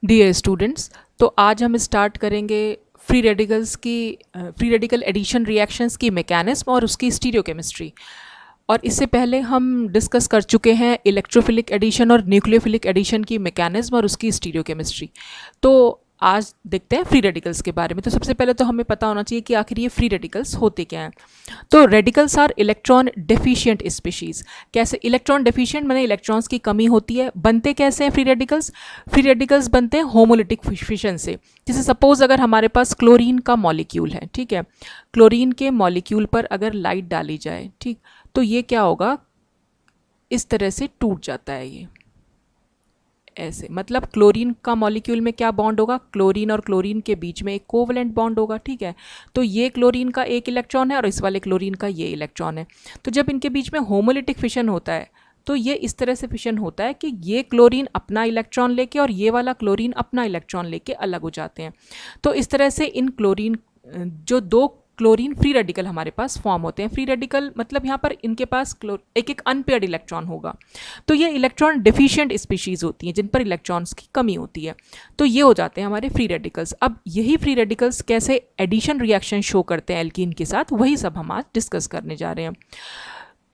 Dear students, तो आज हम स्टार्ट करेंगे फ्री रेडिकल एडिशन रिएक्शंस की मैकेनिज्म और उसकी स्टीरियोकेमिस्ट्री। और इससे पहले हम डिस्कस कर चुके हैं इलेक्ट्रोफिलिक एडिशन और न्यूक्लियोफिलिक एडिशन की मैकेनिज्म और उसकी स्टीरियोकेमिस्ट्री। तो आज देखते हैं फ्री रेडिकल्स के बारे में। तो सबसे पहले तो हमें पता होना चाहिए कि आखिर ये फ्री रेडिकल्स होते क्या हैं। तो radicals are electron deficient species. कैसे इलेक्ट्रॉन डेफिशिएंट, माने इलेक्ट्रॉन्स की कमी होती है। बनते कैसे हैं फ्री रेडिकल्स? फ्री रेडिकल्स बनते हैं होमोलिटिक फिशन से। जैसे सपोज अगर हमारे पास क्लोरीन का मॉलिक्यूल है, ठीक है, क्लोरीन के मॉलिक्यूल पर अगर लाइट डाली जाए, ठीक, तो ये क्या होगा, इस तरह से टूट जाता है ये ऐसे। मतलब क्लोरीन का मॉलिक्यूल में क्या बॉन्ड होगा, क्लोरीन और क्लोरीन के बीच में एक कोवलेंट बॉन्ड होगा, ठीक है। तो ये क्लोरीन का एक इलेक्ट्रॉन है और इस वाले क्लोरीन का ये इलेक्ट्रॉन है। तो जब इनके बीच में होमोलिटिक फिशन होता है तो ये इस तरह से फिशन होता है कि ये क्लोरीन अपना इलेक्ट्रॉन लेके और ये वाला क्लोरीन अपना इलेक्ट्रॉन लेके अलग हो जाते हैं। तो इस तरह से इन क्लोरीन जो दो क्लोरीन फ्री रेडिकल हमारे पास फॉर्म होते हैं। फ्री रेडिकल मतलब यहाँ पर इनके पास एक एक अनपेयर्ड इलेक्ट्रॉन होगा। तो ये इलेक्ट्रॉन डेफिशिएंट स्पीशीज़ होती हैं जिन पर इलेक्ट्रॉन्स की कमी होती है। तो ये हो जाते हैं हमारे फ्री रेडिकल्स। अब यही फ्री रेडिकल्स कैसे एडिशन रिएक्शन शो करते हैं एल्कीन के साथ, वही सब हम आज डिस्कस करने जा रहे हैं।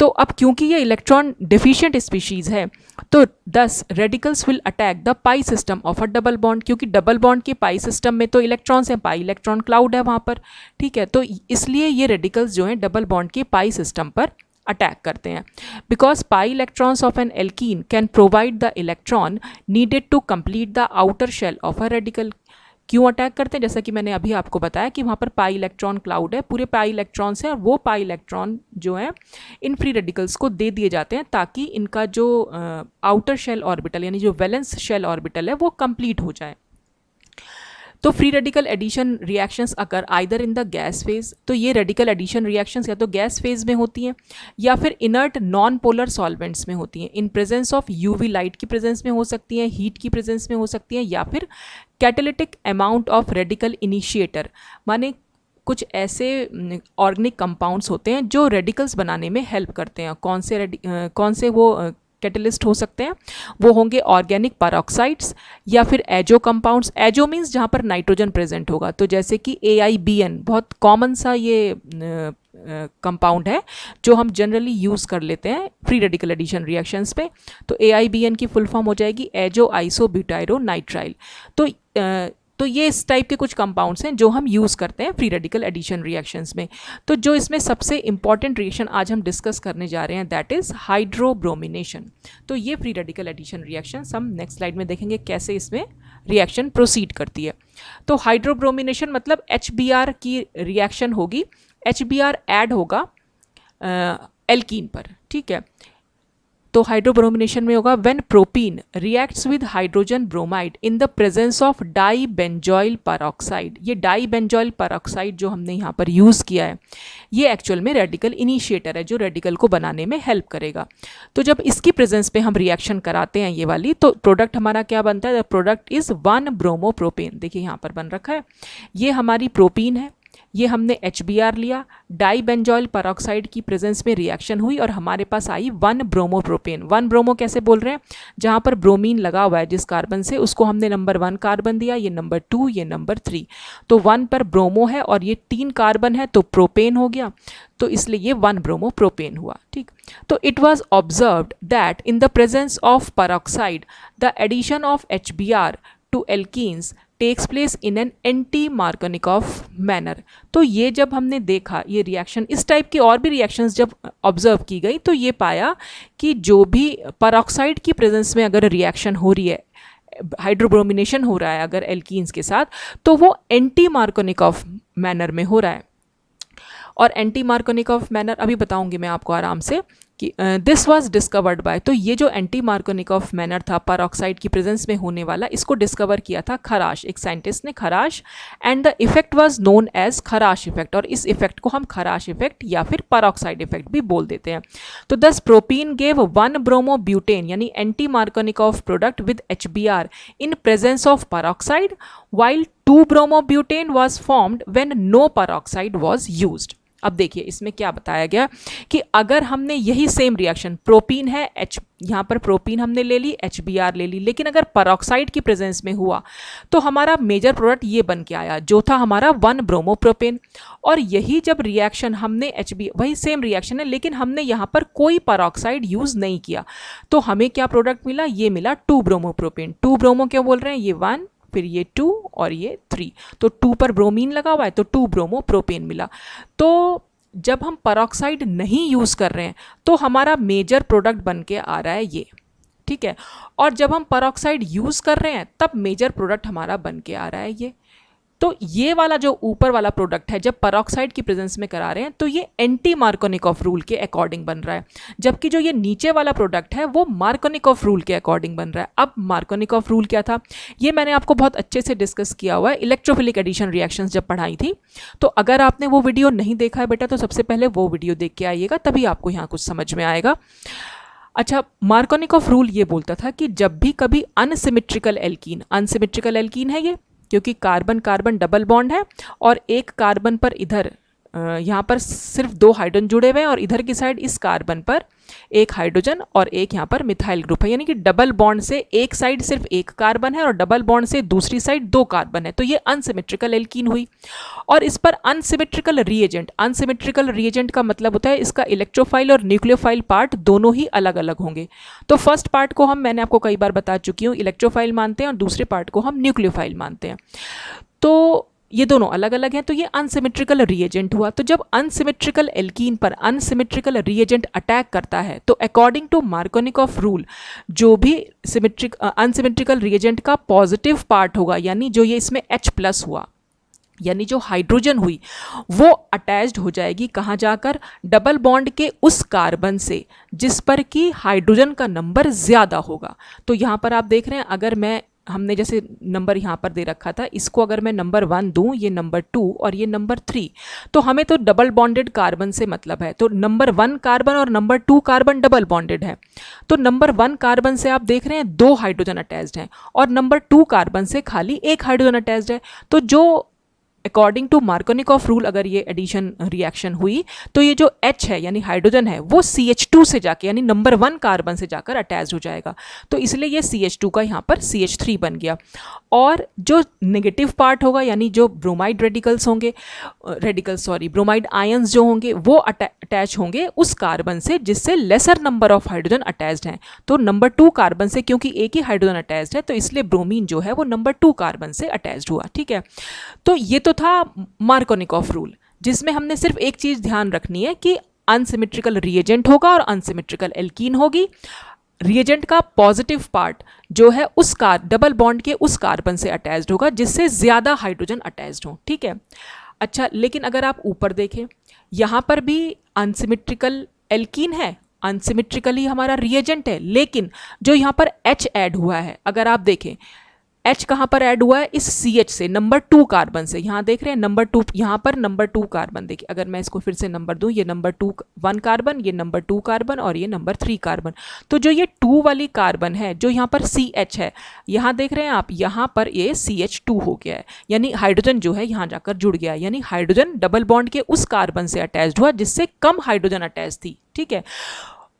तो अब क्योंकि ये इलेक्ट्रॉन डेफिशिएंट स्पीशीज़ है तो 10 radicals will attack the pi system of a double bond. क्योंकि डबल बॉन्ड के पाई सिस्टम में तो इलेक्ट्रॉन्स हैं, पाई इलेक्ट्रॉन क्लाउड है वहाँ पर, ठीक है। तो इसलिए ये रेडिकल्स जो हैं डबल बॉन्ड के पाई सिस्टम पर अटैक करते हैं। Because pi electrons of an alkene can provide the electron needed to complete the outer shell of a radical. क्यों अटैक करते हैं? जैसा कि मैंने अभी आपको बताया कि वहाँ पर पाई इलेक्ट्रॉन क्लाउड है, पूरे पाई इलेक्ट्रॉन्स हैं और वो पाई इलेक्ट्रॉन जो है इन फ्री रेडिकल्स को दे दिए जाते हैं ताकि इनका जो आउटर शेल ऑर्बिटल यानी जो वैलेंस शेल ऑर्बिटल है वो कंप्लीट हो जाए। तो free radical addition reactions occur either in the gas phase. तो ये रेडिकल एडिशन रिएक्शंस या तो गैस फेज में होती हैं या फिर इनर्ट नॉन पोलर सॉल्वेंट्स में होती हैं। In presence of UV light की प्रेजेंस में हो सकती हैं, हीट की प्रेजेंस में हो सकती हैं, या फिर catalytic amount of radical initiator, माने कुछ ऐसे ऑर्गेनिक कंपाउंड्स होते हैं जो रेडिकल्स बनाने में हेल्प करते हैं। कौन से वो कैटलिस्ट हो सकते हैं? वो होंगे ऑर्गेनिक पैरोक्साइड्स या फिर एजो कंपाउंड्स। एजो मीन्स जहाँ पर नाइट्रोजन प्रेजेंट होगा। तो जैसे कि AIBN बहुत कॉमन सा ये कंपाउंड है जो हम जनरली यूज़ कर लेते हैं फ्री रेडिकल एडिशन रिएक्शंस पे। तो AIBN की फुल फॉर्म हो जाएगी एजो आइसोब्यूटाइरो नाइट्राइल। तो ये इस टाइप के कुछ कंपाउंड्स हैं जो हम यूज़ करते हैं फ्री रेडिकल एडिशन रिएक्शंस में। तो जो इसमें सबसे इंपॉर्टेंट रिएक्शन आज हम डिस्कस करने जा रहे हैं दैट इज़ हाइड्रोब्रोमिनेशन। तो ये फ्री रेडिकल एडिशन रिएक्शन हम नेक्स्ट स्लाइड में देखेंगे कैसे इसमें रिएक्शन प्रोसीड करती है। तो हाइड्रोब्रोमिनेशन मतलब HBr की रिएक्शन होगी। HBr ऐड होगा एल्कीन पर, ठीक है। तो हाइड्रोब्रोमिनेशन में होगा when propene reacts with hydrogen bromide in the presence of dibenzoyl peroxide. ये डाईबेंजॉइल पेरोक्साइड जो हमने यहाँ पर यूज़ किया है ये एक्चुअल में रेडिकल इनिशिएटर है जो रेडिकल को बनाने में हेल्प करेगा। तो जब इसकी प्रेजेंस पे हम रिएक्शन कराते हैं ये वाली, तो प्रोडक्ट हमारा क्या बनता है? The product is 1 bromopropane. देखिए यहाँ पर बन रखा है, ये हमारी प्रोपीन है, ये हमने HBr लिया, डाईबेंजॉइल पेरोक्साइड की प्रेजेंस में रिएक्शन हुई और हमारे पास आई 1 ब्रोमोप्रोपेन। 1 ब्रोमो कैसे बोल रहे हैं? जहाँ पर ब्रोमीन लगा हुआ है जिस कार्बन से, उसको हमने नंबर 1 कार्बन दिया, ये नंबर 2, ये नंबर 3। तो 1 पर ब्रोमो है और ये 3 कार्बन है तो प्रोपेन हो गया। तो इसलिए ये 1 ब्रोमोप्रोपेन हुआ, ठीक। तो it was observed that in the presence of peroxide the addition of HBr to alkenes takes place in an anti Markovnikov manner. तो ये जब हमने देखा ये रिएक्शन, इस टाइप की और भी रिएक्शंस जब ऑब्जर्व की गई तो ये पाया कि जो भी पेरोक्साइड की प्रेजेंस में अगर रिएक्शन हो रही है, हाइड्रोब्रोमिनेशन हो रहा है अगर एल्कीन्स के साथ, तो वो एंटी मार्कोनिकॉफ मैनर में हो रहा है। और एंटी मार्कोनिकॉफ मैनर अभी बताऊंगी मैं आपको आराम से कि दिस वाज डिस्कवर्ड बाय। तो ये जो एंटी मार्कोनिकॉफ मैनर था पेरोक्साइड की प्रेजेंस में होने वाला, इसको डिस्कवर किया था खराश, एक साइंटिस्ट ने, Kharasch. And the effect was known as Kharasch effect, और इस इफेक्ट को हम खराश इफेक्ट या फिर पेरोक्साइड इफेक्ट भी बोल देते हैं। तो दस प्रोपीन गेव 1 ब्रोमोब्यूटेन यानी anti Markovnikov product with HBr in presence of peroxide, while 2 bromobutane was formed when no peroxide was used। अब देखिए इसमें क्या बताया गया कि अगर हमने यही सेम रिएक्शन, प्रोपीन है H, यहाँ पर प्रोपीन हमने ले ली, HBr ले ली, लेकिन अगर पेरोक्साइड की प्रेजेंस में हुआ तो हमारा मेजर प्रोडक्ट ये बन के आया जो था हमारा 1 ब्रोमोप्रोपेन। और यही जब रिएक्शन हमने HB, वही सेम रिएक्शन है लेकिन हमने यहाँ पर कोई पेरोक्साइड यूज़ नहीं किया, तो हमें क्या प्रोडक्ट मिला, ये मिला 2 ब्रोमोप्रोपेन। 2 ब्रोमो क्या बोल रहे हैं, ये 1, फिर ये 2 और ये 3, तो 2 पर ब्रोमीन लगा हुआ है तो 2 ब्रोमो प्रोपेन मिला। तो जब हम पेरोक्साइड नहीं यूज़ कर रहे हैं तो हमारा मेजर प्रोडक्ट बन के आ रहा है ये, ठीक है। और जब हम पेरोक्साइड यूज़ कर रहे हैं तब मेजर प्रोडक्ट हमारा बन के आ रहा है ये। तो ये वाला जो ऊपर वाला प्रोडक्ट है जब पेरोक्साइड की प्रेजेंस में करा रहे हैं तो ये एंटी मार्कोनिकॉफ रूल के अकॉर्डिंग बन रहा है, जबकि जो ये नीचे वाला प्रोडक्ट है वो मार्कोनिकॉफ रूल के अकॉर्डिंग बन रहा है। अब मार्कोनिकॉफ रूल क्या था, ये मैंने आपको बहुत अच्छे से डिस्कस किया हुआ है इलेक्ट्रोफिलिक एडिशन रिएक्शंस जब पढ़ाई थी। तो अगर आपने वो वीडियो नहीं देखा है बेटा तो सबसे पहले वो वीडियो देख के आइएगा, तभी आपको यहाँ कुछ समझ में आएगा। अच्छा, मार्कोनिकॉफ रूल ये बोलता था कि जब भी कभी अनसिमेट्रिकल एल्कीन है ये, क्योंकि कार्बन कार्बन डबल बॉन्ड है और एक कार्बन पर इधर यहाँ पर सिर्फ 2 हाइड्रोजन जुड़े हुए हैं और इधर की साइड इस कार्बन पर एक हाइड्रोजन और एक यहाँ पर मिथाइल ग्रुप है, यानी कि डबल बॉन्ड से एक साइड सिर्फ एक कार्बन है और डबल बॉन्ड से दूसरी साइड 2 कार्बन है, तो ये अनसिमेट्रिकल एल्कीन हुई। और इस पर अनसिमेट्रिकल रिएजेंट का मतलब होता है इसका इलेक्ट्रोफाइल और न्यूक्लियोफाइल पार्ट दोनों ही अलग अलग होंगे। तो फर्स्ट पार्ट को मैंने आपको कई बार बता चुकी हूँ इलेक्ट्रोफाइल मानते हैं और दूसरे पार्ट को हम न्यूक्लियोफाइल मानते हैं। तो ये दोनों अलग अलग हैं, तो ये अनसिमेट्रिकल रिएजेंट हुआ। तो जब अनसिमेट्रिकल एल्कीन पर अनसिमेट्रिकल रिएजेंट अटैक करता है तो अकॉर्डिंग टू मार्कोनिकॉफ रूल जो भी अनसिमेट्रिकल रिएजेंट का पॉजिटिव पार्ट होगा, यानी जो ये इसमें H+ हुआ, यानी जो हाइड्रोजन हुई वो अटैच्ड हो जाएगी कहाँ जाकर, डबल बॉन्ड के उस कार्बन से जिस पर कि हाइड्रोजन का नंबर ज़्यादा होगा। तो यहाँ पर आप देख रहे हैं, अगर हमने जैसे नंबर यहाँ पर दे रखा था, इसको अगर मैं नंबर 1 दूँ, ये नंबर 2 और ये नंबर 3, तो हमें तो डबल बॉन्डेड कार्बन से मतलब है। तो नंबर 1 कार्बन और नंबर 2 कार्बन डबल बॉन्डेड है, तो नंबर 1 कार्बन से आप देख रहे हैं 2 हाइड्रोजन अटैच्ड हैं और नंबर 2 कार्बन से खाली 1 हाइड्रोजन अटैच्ड है। तो जो अकॉर्डिंग टू मार्कोनिकॉफ रूल अगर ये एडिशन रिएक्शन हुई तो ये जो H है यानी हाइड्रोजन है वो CH2 से जाके यानी नंबर 1 कार्बन से जाकर अटैच हो जाएगा, तो इसलिए ये CH2 का यहाँ पर CH3 बन गया। और जो नेगेटिव पार्ट होगा यानी जो ब्रोमाइड ब्रोमाइड आयंस जो होंगे वो अटैच होंगे उस कार्बन से जिससे laser number of hydrogen attached हैं। तो नंबर 2 कार्बन से क्योंकि एक ही हाइड्रोजन अटैच्ड है तो इसलिए ब्रोमीन जो है वो नंबर 2 कार्बन से अटैच्ड हुआ, ठीक है। तो ये तो था मार्कोनिकॉफ रूल, जिसमें हमने सिर्फ एक चीज ध्यान रखनी है कि अनसिमेट्रिकल रिएजेंट होगा और अनसिमेट्रिकल एल्कीन होगी। रिएजेंट का पॉजिटिव पार्ट जो है उस डबल बॉन्ड के उस कार्बन से अटैच्ड होगा जिससे ज्यादा हाइड्रोजन अटैच्ड हो, ठीक है। अच्छा, लेकिन अगर आप ऊपर देखें यहाँ पर भी अनसिमेट्रिकल एल्कीन है, अनसिमेट्रिकल ही हमारा रिएजेंट है, लेकिन जो यहाँ पर H ऐड हुआ है, अगर आप देखें H कहाँ पर ऐड हुआ है, इस CH से नंबर 2 कार्बन से। यहाँ देख रहे हैं नंबर 2, यहाँ पर नंबर 2 कार्बन देखिए, अगर मैं इसको फिर से नंबर दूँ, ये नंबर 1 कार्बन, ये नंबर 2 कार्बन और ये नंबर 3 कार्बन। तो जो ये 2 वाली कार्बन है जो यहाँ पर CH है, यहाँ देख रहे हैं आप, यहाँ पर ये CH2 हो गया है, यानी हाइड्रोजन जो है यहाँ जाकर जुड़ गया है, यानी हाइड्रोजन डबल बॉन्ड के उस कार्बन से अटैच्ड हुआ जिससे कम हाइड्रोजन अटैच थी, ठीक है।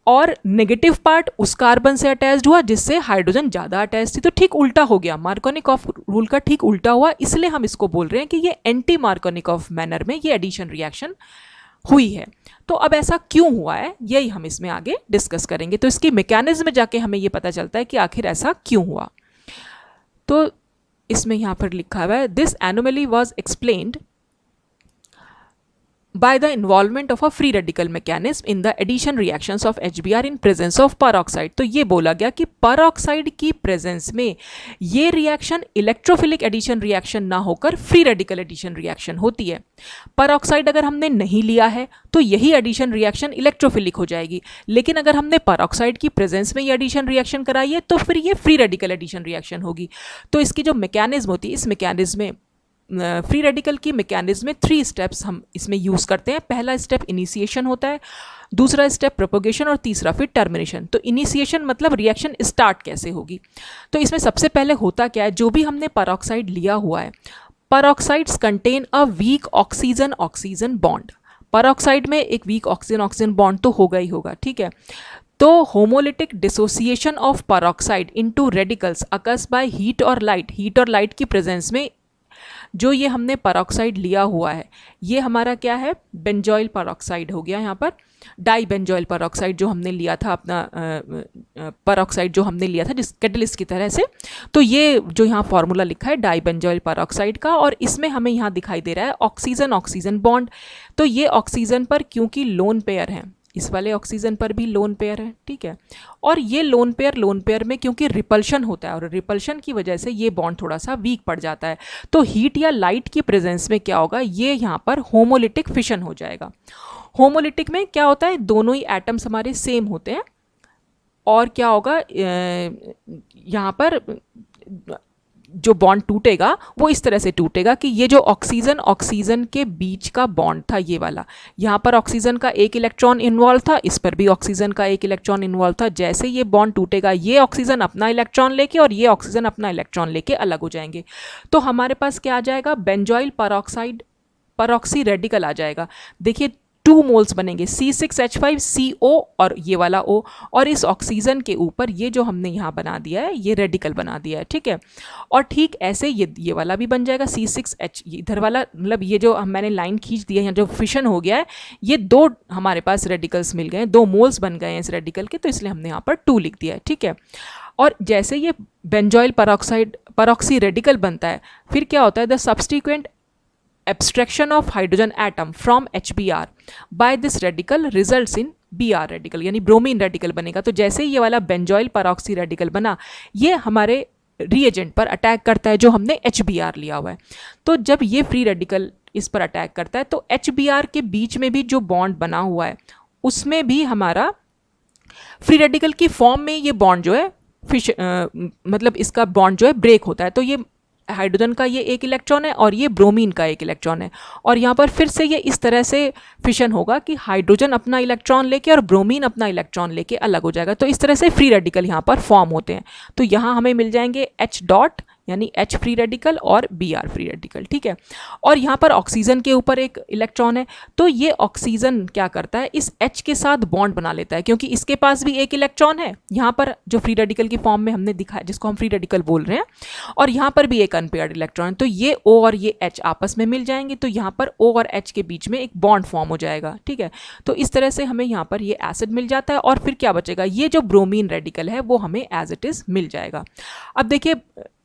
और नेगेटिव पार्ट उस कार्बन से अटैच्ड हुआ जिससे हाइड्रोजन ज़्यादा अटैच थी। तो ठीक उल्टा हो गया, मार्कोनिकॉफ रूल का ठीक उल्टा हुआ, इसलिए हम इसको बोल रहे हैं कि ये एंटी मार्कोनिकॉफ मैनर में ये एडिशन रिएक्शन हुई है। तो अब ऐसा क्यों हुआ है यही हम इसमें आगे डिस्कस करेंगे। तो इसकी मैकेनिज्म में जाके हमें ये पता चलता है कि आखिर ऐसा क्यों हुआ। तो इसमें यहाँ पर लिखा हुआ है, this anomaly was explained by the involvement of a free radical mechanism in the addition reactions of HBr in presence of peroxide। तो ये बोला गया कि peroxide की प्रेजेंस में ये रिएक्शन इलेक्ट्रोफिलिक एडिशन रिएक्शन ना होकर फ्री रेडिकल एडिशन रिएक्शन होती है। peroxide अगर हमने नहीं लिया है तो यही एडिशन रिएक्शन इलेक्ट्रोफिलिक हो जाएगी, लेकिन अगर हमने peroxide की प्रेजेंस में ये एडिशन रिएक्शन कराई है तो फिर ये फ्री रेडिकल एडिशन रिएक्शन होगी। तो इसकी जो मैकेनिज्म होती है, इस मैकेनिज्म में फ्री रेडिकल की मैकेनिज्म में 3 स्टेप्स हम इसमें यूज़ करते हैं। पहला स्टेप इनिशिएशन होता है, दूसरा स्टेप प्रोपोगेशन और तीसरा फिर टर्मिनेशन। तो इनिशिएशन मतलब रिएक्शन स्टार्ट कैसे होगी। तो इसमें सबसे पहले होता क्या है, जो भी हमने पेरोक्साइड लिया हुआ है, peroxides contain a weak oxygen oxygen bond. Peroxide में एक वीक ऑक्सीजन ऑक्सीजन बॉन्ड तो होगा ही होगा, ठीक है। तो homolytic dissociation of peroxide into radicals occurs by heat और लाइट की प्रेजेंस में जो ये हमने परऑक्साइड लिया हुआ है ये हमारा क्या है, बेंजॉइल परऑक्साइड हो गया यहाँ पर, डाई बेंजॉइल परऑक्साइड जो हमने लिया था अपना परऑक्साइड जो हमने लिया था जिस कैटलिस्ट की तरह से। तो ये जो यहाँ फॉर्मूला लिखा है डाई बेंजॉइल परऑक्साइड का, और इसमें हमें यहाँ दिखाई दे रहा है ऑक्सीजन ऑक्सीजन बॉन्ड। तो ये ऑक्सीजन पर क्योंकि लोन पेयर है, इस वाले ऑक्सीजन पर भी लोन पेयर है, ठीक है। और ये लोन पेयर में क्योंकि रिपल्शन होता है और रिपल्शन की वजह से ये बॉन्ड थोड़ा सा वीक पड़ जाता है, तो हीट या लाइट की प्रेजेंस में क्या होगा, ये यहाँ पर होमोलिटिक फिशन हो जाएगा। होमोलिटिक में क्या होता है, दोनों ही एटम्स हमारे सेम होते हैं, और क्या होगा यहाँ पर जो बॉन्ड टूटेगा वो इस तरह से टूटेगा कि ये जो ऑक्सीजन के बीच का बॉन्ड था ये वाला, यहाँ पर ऑक्सीजन का एक इलेक्ट्रॉन इन्वॉल्व था, इस पर भी ऑक्सीजन का एक इलेक्ट्रॉन इन्वॉल्व था। जैसे ये बॉन्ड टूटेगा ये ऑक्सीजन अपना इलेक्ट्रॉन लेके और ये ऑक्सीजन अपना इलेक्ट्रॉन लेके अलग हो जाएंगे। तो हमारे पास क्या आ जाएगा, बेंजॉइल परऑक्साइड परऑक्सी रेडिकल आ जाएगा। देखिए 2 मोल्स बनेंगे C6H5CO और ये वाला O, और इस ऑक्सीजन के ऊपर ये जो हमने यहाँ बना दिया है ये रेडिकल बना दिया है, ठीक है। और ठीक ऐसे ये वाला भी बन जाएगा C6H, इधर वाला मतलब ये जो मैंने लाइन खींच दी है यहाँ जो फिशन हो गया है, ये 2 हमारे पास रेडिकल्स मिल गए, 2 मोल्स बन गए हैं इस रेडिकल के, तो इसलिए हमने यहाँ पर 2 लिख दिया है, ठीक है। और जैसे ये बेंजॉइल परऑक्सी रेडिकल बनता है, फिर क्या होता है, the सब्सटीक्वेंट abstraction of hydrogen atom from HBr by this radical results in Br radical, यानी ब्रोमीन रेडिकल बनेगा। तो जैसे ही ये वाला बेंजॉइल परऑक्सी रेडिकल बना, ये हमारे रिएजेंट पर अटैक करता है जो हमने HBr लिया हुआ है। तो जब ये फ्री रेडिकल इस पर अटैक करता है तो HBr के बीच में भी जो बॉन्ड बना हुआ है उसमें भी हमारा फ्री रेडिकल की फॉर्म में ये बॉन्ड जो है मतलब इसका बॉन्ड जो है ब्रेक होता है। तो ये हाइड्रोजन का ये एक इलेक्ट्रॉन है और ये ब्रोमीन का एक इलेक्ट्रॉन है, और यहाँ पर फिर से ये इस तरह से फिशन होगा कि हाइड्रोजन अपना इलेक्ट्रॉन लेके और ब्रोमीन अपना इलेक्ट्रॉन लेके अलग हो जाएगा। तो इस तरह से फ्री रेडिकल यहाँ पर फॉर्म होते हैं। तो यहाँ हमें मिल जाएंगे H डॉट यानी H फ्री रेडिकल और Br फ्री रेडिकल, ठीक है। और यहाँ पर ऑक्सीजन के ऊपर एक इलेक्ट्रॉन है, तो ये ऑक्सीजन क्या करता है, इस H के साथ बॉन्ड बना लेता है, क्योंकि इसके पास भी एक इलेक्ट्रॉन है यहाँ पर जो फ्री रेडिकल की फॉर्म में हमने दिखाया, जिसको हम फ्री रेडिकल बोल रहे हैं, और यहाँ पर भी एक अनपेयर्ड इलेक्ट्रॉन है। तो ये O और ये H आपस में मिल जाएंगे, तो यहाँ पर O और H के बीच में एक बॉन्ड फॉर्म हो जाएगा, ठीक है। तो इस तरह से हमें यहाँ पर ये एसिड मिल जाता है, और फिर क्या बचेगा, ये जो ब्रोमीन रेडिकल है वो हमें एज इट इज़ मिल जाएगा। अब देखिए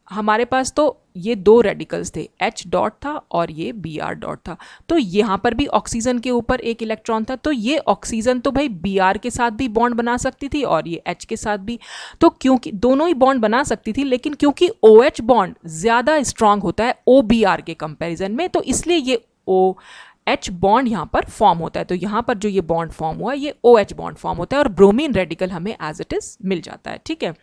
हमारे पास तो ये 2 रेडिकल्स थे, H डॉट था और ये Br डॉट था। तो यहाँ पर भी ऑक्सीजन के ऊपर एक इलेक्ट्रॉन था, तो ये ऑक्सीजन तो भाई Br के साथ भी बॉन्ड बना सकती थी और ये H के साथ भी, तो क्योंकि दोनों ही बॉन्ड बना सकती थी, लेकिन क्योंकि OH बॉन्ड ज़्यादा स्ट्रांग होता है OBr के कंपैरिजन में, तो इसलिए ये OH बॉन्ड यहाँ पर फॉर्म होता है। तो यहाँ पर जो ये बॉन्ड फॉर्म हुआ ये OH बॉन्ड फॉर्म होता है और ब्रोमीन रेडिकल हमें एज इट इज़ मिल जाता है, ठीक है।